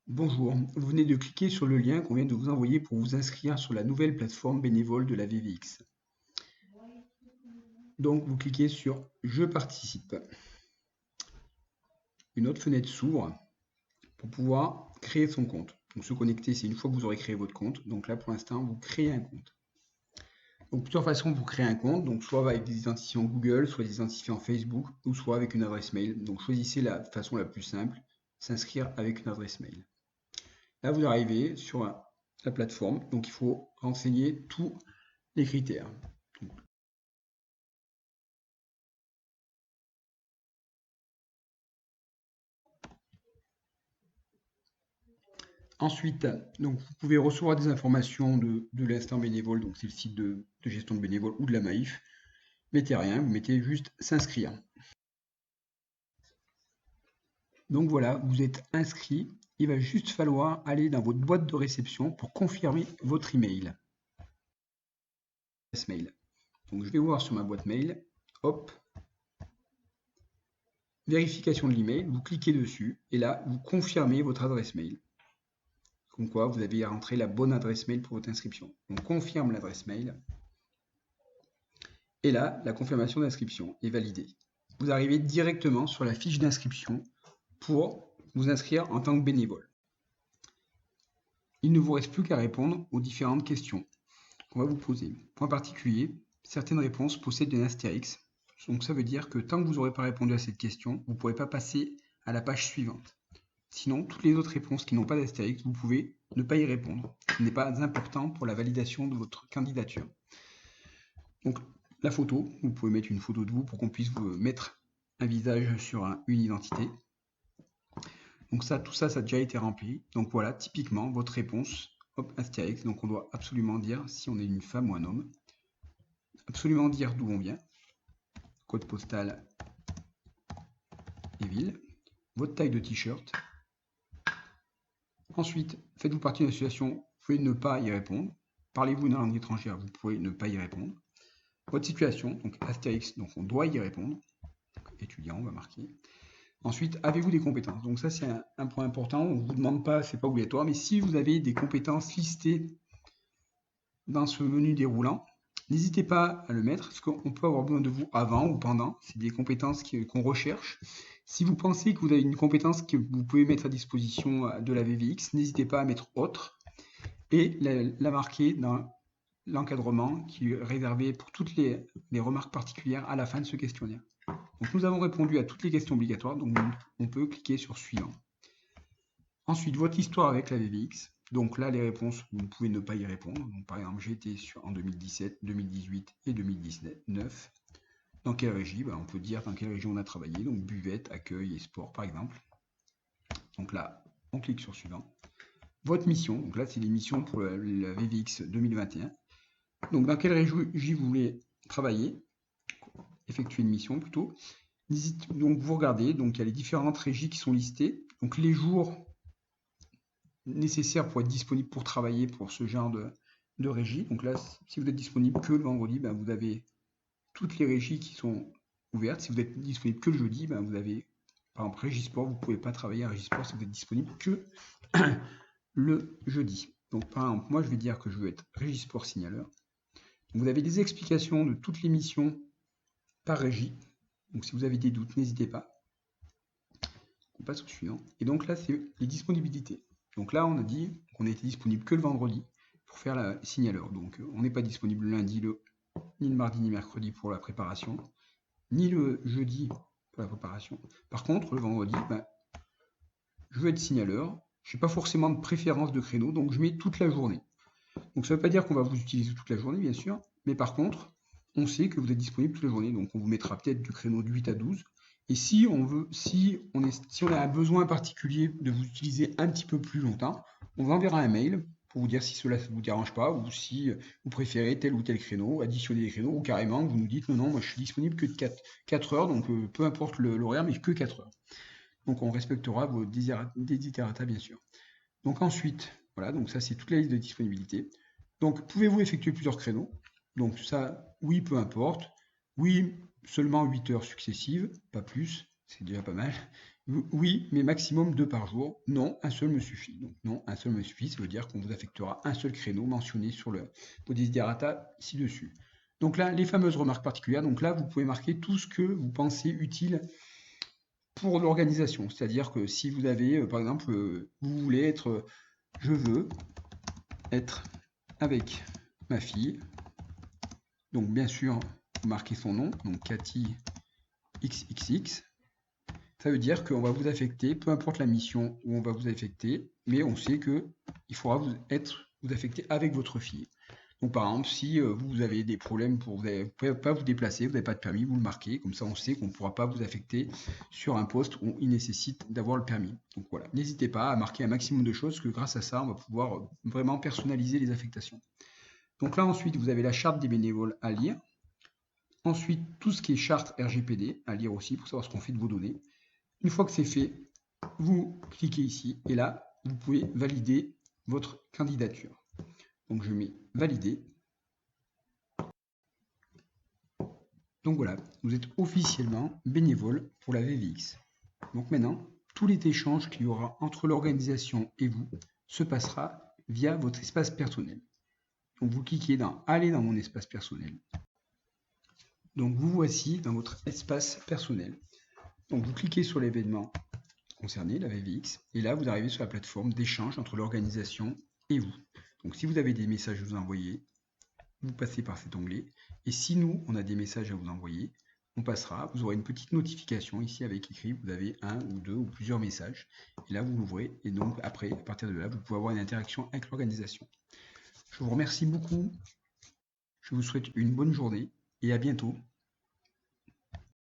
Bonjour, vous venez de cliquer sur le lien qu'on vient de vous envoyer pour vous inscrire sur la nouvelle plateforme bénévole de la VVX. Donc vous cliquez sur Je participe. Une autre fenêtre s'ouvre pour pouvoir créer son compte. Donc se connecter, c'est une fois que vous aurez créé votre compte. Donc là pour l'instant, vous créez un compte. Donc plusieurs façons pour créer un compte, donc soit avec des identifiants Google, soit des identifiants Facebook, ou soit avec une adresse mail. Donc choisissez la façon la plus simple, s'inscrire avec une adresse mail. Là, vous arrivez sur la plateforme, donc il faut renseigner tous les critères. Ensuite, donc vous pouvez recevoir des informations de l'instant bénévole, donc c'est le site de gestion de bénévoles ou de la Maïf. Mettez rien, vous mettez juste s'inscrire. Donc voilà, vous êtes inscrit. Il va juste falloir aller dans votre boîte de réception pour confirmer votre email. Donc je vais voir sur ma boîte mail. Hop. Vérification de l'email, vous cliquez dessus et là, vous confirmez votre adresse mail. Comme quoi, vous avez rentré la bonne adresse mail pour votre inscription. On confirme l'adresse mail. Et là, la confirmation d'inscription est validée. Vous arrivez directement sur la fiche d'inscription pour vous inscrire en tant que bénévole. Il ne vous reste plus qu'à répondre aux différentes questions qu'on va vous poser. Point particulier, certaines réponses possèdent un astérix. Donc ça veut dire que tant que vous n'aurez pas répondu à cette question, vous ne pourrez pas passer à la page suivante. Sinon, toutes les autres réponses qui n'ont pas d'astérix, vous pouvez ne pas y répondre. Ce n'est pas important pour la validation de votre candidature. Donc, la photo, vous pouvez mettre une photo de vous pour qu'on puisse vous mettre un visage sur une identité. Donc ça, tout ça, ça a déjà été rempli. Donc voilà, typiquement, votre réponse, hop, astérix. Donc on doit absolument dire si on est une femme ou un homme. Absolument dire d'où on vient. Code postal et ville. Votre taille de t-shirt. Ensuite, faites-vous partie d'une association, vous pouvez ne pas y répondre. Parlez-vous une langue étrangère, vous pouvez ne pas y répondre. Votre situation, donc astérix, donc on doit y répondre. Donc, étudiant, on va marquer. Ensuite, avez-vous des compétences? Donc ça, c'est un point important. On ne vous demande pas, c'est pas obligatoire, mais si vous avez des compétences listées dans ce menu déroulant, n'hésitez pas à le mettre, parce qu'on peut avoir besoin de vous avant ou pendant. C'est des compétences qu'on recherche. Si vous pensez que vous avez une compétence que vous pouvez mettre à disposition de la VVX, n'hésitez pas à mettre autre et la marquer dans l'encadrement qui est réservé pour toutes les remarques particulières à la fin de ce questionnaire. Donc nous avons répondu à toutes les questions obligatoires, donc on peut cliquer sur suivant. Ensuite, votre histoire avec la VVX. Donc là, les réponses, vous pouvez ne pas y répondre. Donc, par exemple, j'ai été en 2017, 2018 et 2019. Dans quelle régie? On peut dire dans quelle région on a travaillé. Donc buvette, accueil et sport, par exemple. Donc là, on clique sur suivant. Votre mission, donc là, c'est les missions pour la VVX 2021. Donc dans quelle régie vous voulez travailler, effectuer une mission plutôt. Donc vous regardez, donc il y a les différentes régies qui sont listées. Donc les jours nécessaires pour être disponible pour travailler pour ce genre de régie. Donc là, si vous êtes disponible que le vendredi, vous avez toutes les régies qui sont ouvertes. Si vous êtes disponible que le jeudi, vous avez, par exemple, Régisport, vous ne pouvez pas travailler à Régisport si vous êtes disponible que le jeudi. Donc par exemple, moi je vais dire que je veux être Régisport signaleur. Vous avez des explications de toutes les missions par régie. Donc si vous avez des doutes, n'hésitez pas. On passe au suivant. Et donc là, c'est les disponibilités. Donc là, on a dit qu'on était disponible que le vendredi pour faire la signaleur. Donc on n'est pas disponible le lundi, ni le mardi, ni mercredi pour la préparation, ni le jeudi pour la préparation. Par contre, le vendredi, je veux être signaleur. Je n'ai pas forcément de préférence de créneau, donc je mets toute la journée. Donc ça ne veut pas dire qu'on va vous utiliser toute la journée, bien sûr, mais par contre, on sait que vous êtes disponible toute la journée, donc on vous mettra peut-être du créneau de 8 à 12. Et si on a un besoin particulier de vous utiliser un petit peu plus longtemps, on vous enverra un mail pour vous dire si cela ne vous dérange pas, ou si vous préférez tel ou tel créneau, additionner des créneaux, ou carrément vous nous dites non, moi je suis disponible que de 4 heures, donc peu importe l'horaire, mais que 4 heures. Donc on respectera vos desiderata, bien sûr. Donc ensuite, voilà, donc ça c'est toute la liste de disponibilité. Donc pouvez-vous effectuer plusieurs créneaux? Donc ça, oui, peu importe. Oui, seulement 8 heures successives, pas plus, c'est déjà pas mal. Oui, mais maximum 2 par jour. Non, un seul me suffit. Donc non, un seul me suffit, ça veut dire qu'on vous affectera un seul créneau mentionné sur vos desiderata ci-dessus. Donc là, les fameuses remarques particulières. Donc là, vous pouvez marquer tout ce que vous pensez utile pour l'organisation. C'est-à-dire que si vous avez, par exemple, vous voulez être, je veux être avec ma fille. Donc bien sûr, vous marquez son nom, donc Cathy XXX. Ça veut dire qu'on va vous affecter, peu importe la mission où on va vous affecter, mais on sait qu'il faudra vous affecter avec votre fille. Donc par exemple, si vous avez des problèmes vous ne pouvez pas vous déplacer, vous n'avez pas de permis, vous le marquez, comme ça on sait qu'on ne pourra pas vous affecter sur un poste où il nécessite d'avoir le permis. Donc voilà, n'hésitez pas à marquer un maximum de choses, que grâce à ça, on va pouvoir vraiment personnaliser les affectations. Donc là ensuite, vous avez la charte des bénévoles à lire. Ensuite, tout ce qui est charte RGPD à lire aussi pour savoir ce qu'on fait de vos données. Une fois que c'est fait, vous cliquez ici et là, vous pouvez valider votre candidature. Donc je mets valider. Donc voilà, vous êtes officiellement bénévole pour la VVX. Donc maintenant, tout les échanges qu'il y aura entre l'organisation et vous se passera via votre espace personnel. Donc vous cliquez dans aller dans mon espace personnel. Donc vous voici dans votre espace personnel. Donc vous cliquez sur l'événement concerné, la VVX, et là vous arrivez sur la plateforme d'échange entre l'organisation et vous. Donc si vous avez des messages à vous envoyer, vous passez par cet onglet, et si nous, on a des messages à vous envoyer, on passera, vous aurez une petite notification ici avec écrit, vous avez un ou deux ou plusieurs messages, et là vous l'ouvrez, et donc après, à partir de là, vous pouvez avoir une interaction avec l'organisation. Je vous remercie beaucoup, je vous souhaite une bonne journée, et à bientôt.